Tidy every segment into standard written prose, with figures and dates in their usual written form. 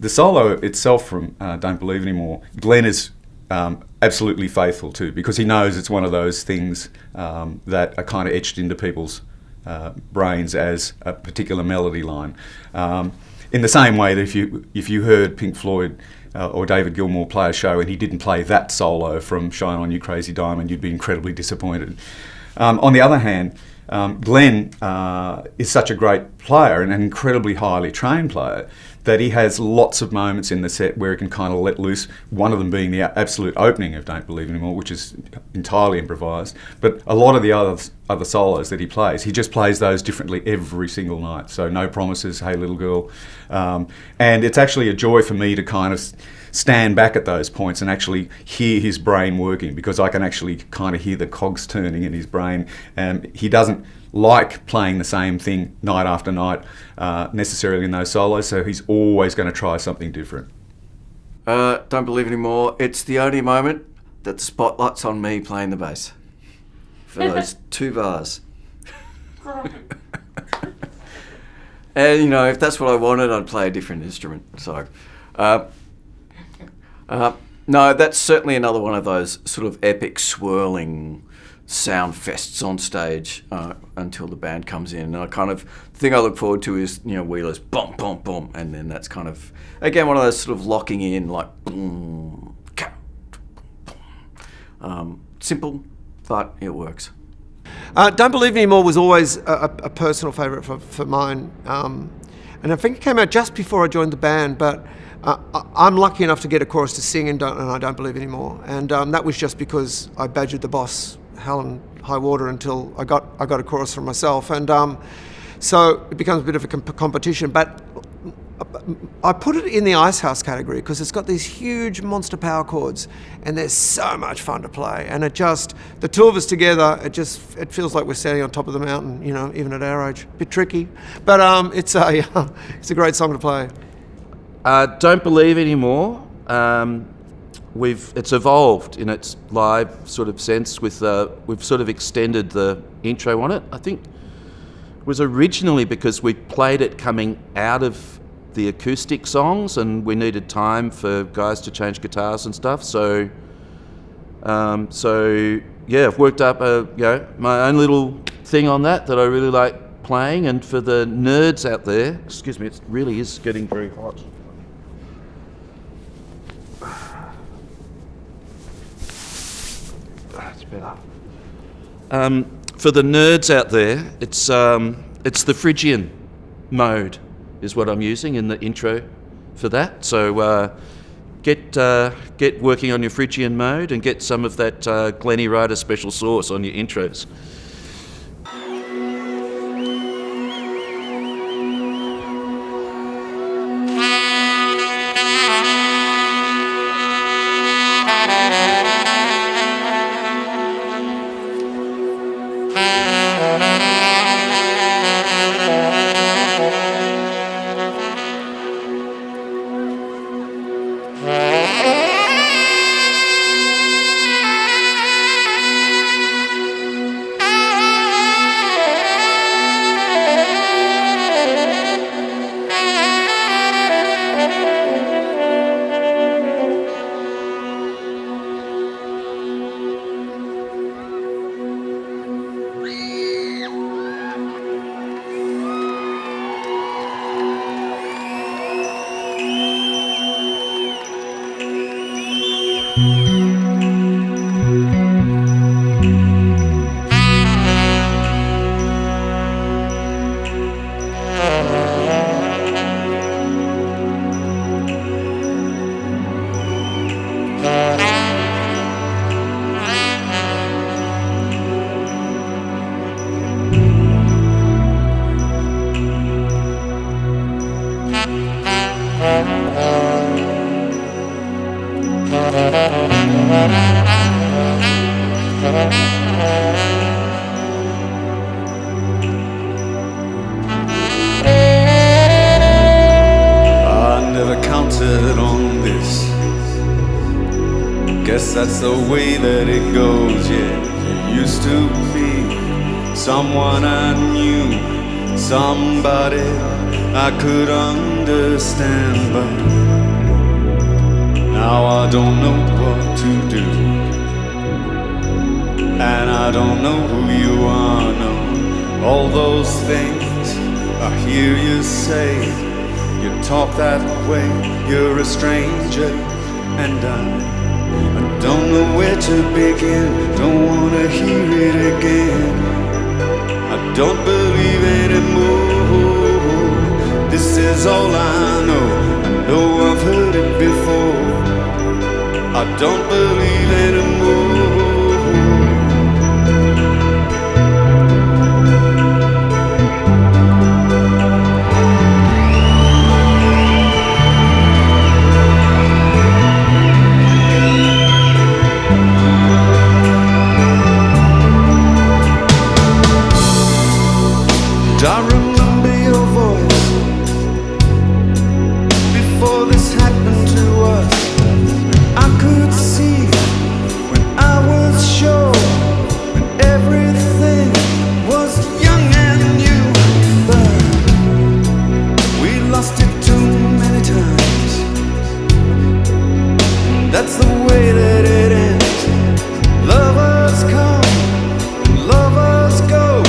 The solo itself from Don't Believe Anymore, Glenn is absolutely faithful to, because he knows it's one of those things that are kind of etched into people's brains as a particular melody line. In the same way that if you heard Pink Floyd or David Gilmour play a show and he didn't play that solo from Shine On You Crazy Diamond, you'd be incredibly disappointed. On the other hand, Glenn is such a great player and an incredibly highly trained player that he has lots of moments in the set where he can kind of let loose, one of them being the absolute opening of Don't Believe Anymore, which is entirely improvised. But a lot of the other solos that he plays, he just plays those differently every single night. So No Promises, Hey Little Girl. And it's actually a joy for me to kind of stand back at those points and actually hear his brain working, because I can actually kind of hear the cogs turning in his brain. And he doesn't like playing the same thing night after night necessarily in those solos, so he's always going to try something different. Don't Believe Anymore, it's the only moment that the spotlight's on me playing the bass for those 2 bars. And, you know, if that's what I wanted, I'd play a different instrument. So, no, that's certainly another one of those sort of epic swirling sound fests on stage until the band comes in. And I kind of, the thing I look forward to is, you know, Wheeler's boom, boom, boom, and then that's kind of, again, one of those sort of locking in, like, boom, boom. Simple, but it works. Don't Believe Anymore was always a personal favourite for mine. And I think it came out just before I joined the band, but I'm lucky enough to get a chorus to sing in I Don't Believe Anymore. And that was just because I badgered the boss hell and high water until I got a chorus for myself. And so it becomes a bit of a competition. But I put it in the ICEHOUSE category because it's got these huge monster power chords and they're so much fun to play. And it just, the two of us together, it feels like we're standing on top of the mountain, you know, even at our age. Bit tricky, but it's a great song to play. Don't Believe Anymore. It's evolved in its live sort of sense with we've sort of extended the intro on it. I think it was originally because we played it coming out of the acoustic songs and we needed time for guys to change guitars and stuff. So yeah, I've worked up my own little thing on that I really like playing. And for the nerds out there, excuse me, it really is getting very hot. That's better. For the nerds out there, it's the Phrygian mode is what I'm using in the intro for that. So get working on your Phrygian mode and get some of that Glennie Ryder special sauce on your intros. That's the way that it goes, yeah. You used to be someone I knew, somebody I could understand, but I don't know what to do. And I don't know who you are, no. All those things I hear you say. You talk that way, you're a stranger. And I don't know where to begin. Don't wanna hear it again. I don't believe anymore. This is all I know. I know I've heard it before. I don't believe anymore. I remember your voice before this happened to us. I could see when I was sure, when everything was young and new. But we lost it too many times. That's the way that it ends. Lovers come and lovers go.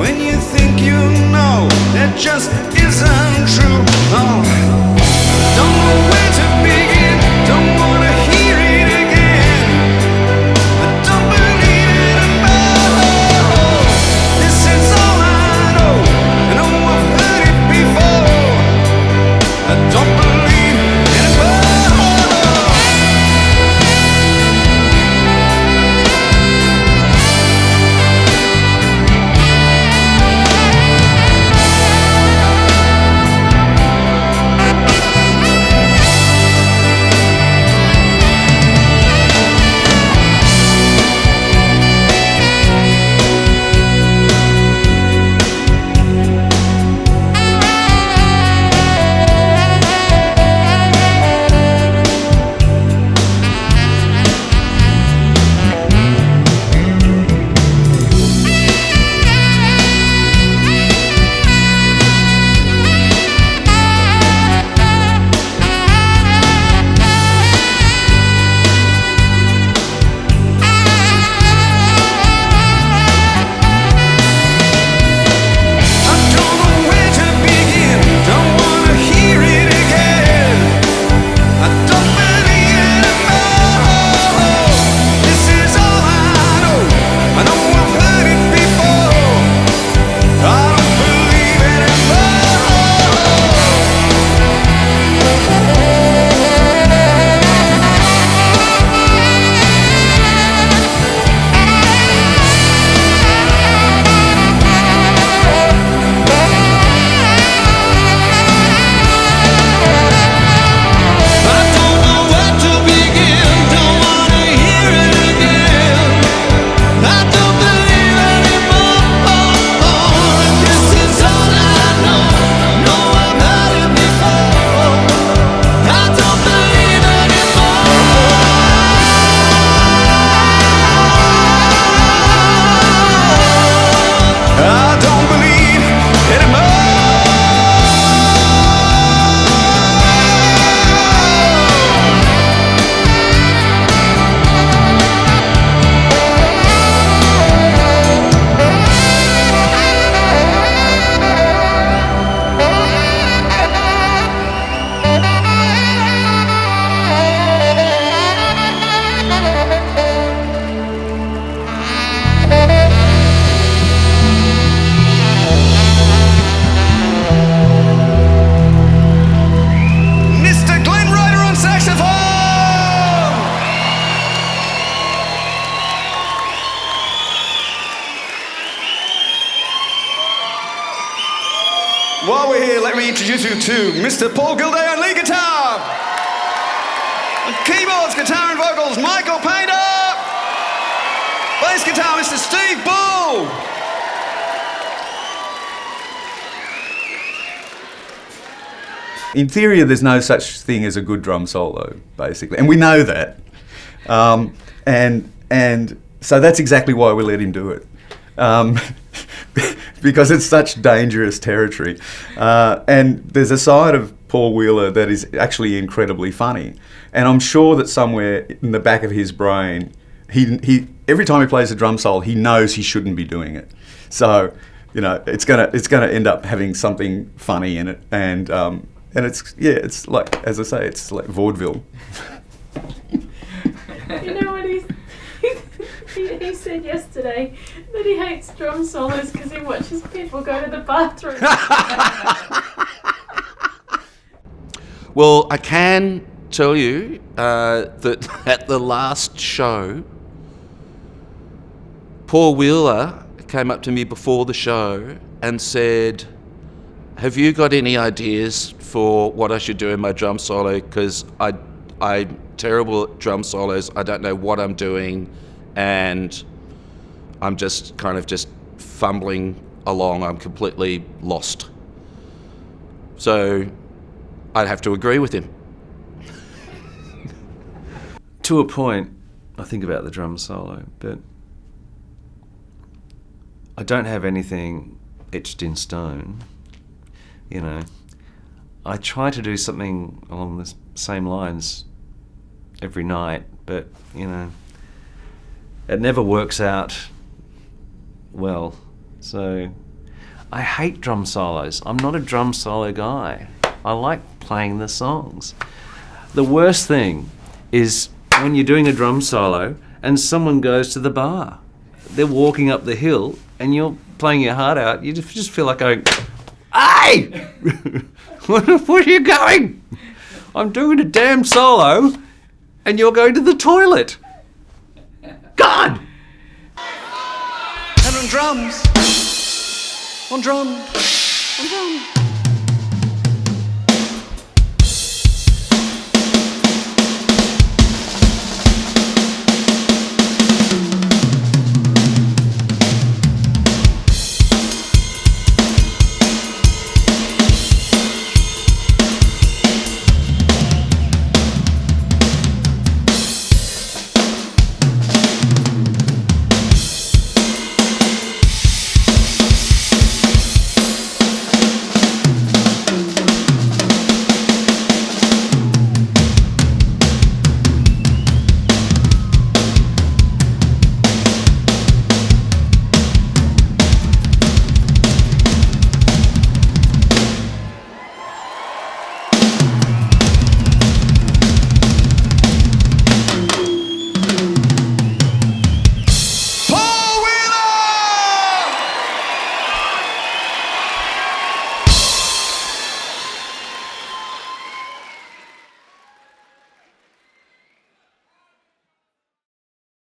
When you think you know, that just isn't true. Oh, don't know where to begin. Don't wanna hear it again. I don't believe it anymore. This is all I know. I know I've heard it before. I don't believe anymore. While we're here, let me introduce you to Mr. Paul GILDEA on lead guitar. On keyboards, guitar and vocals, Michael Painter. Bass guitar, Mr. Steve Bull. In theory, there's no such thing as a good drum solo, basically, and we know that. And so that's exactly why we let him do it. Because it's such dangerous territory. And there's a side of Paul Wheeler that is actually incredibly funny. And I'm sure that somewhere in the back of his brain, he every time he plays a drum solo, he knows he shouldn't be doing it. So, it's gonna end up having something funny in it, and it's like, as I say, it's like vaudeville. You know what he said yesterday? That he hates drum solos because he watches people go to the bathroom. Well, I can tell you that at the last show, Paul Wheeler came up to me before the show and said, "Have you got any ideas for what I should do in my drum solo? Because I'm terrible at drum solos. I don't know what I'm doing, and I'm just kind of just fumbling along. I'm completely lost." So I'd have to agree with him. To a point, I think about the drum solo, but I don't have anything etched in stone. I try to do something along the same lines every night, but, it never works out well. So I hate drum solos. I'm not a drum solo guy. I like playing the songs. The worst thing is when you're doing a drum solo and someone goes to the bar. They're walking up the hill and you're playing your heart out. You just feel like going, "Hey! Where are you going? I'm doing a damn solo and you're going to the toilet. God!" And on drums, on drum, on drum.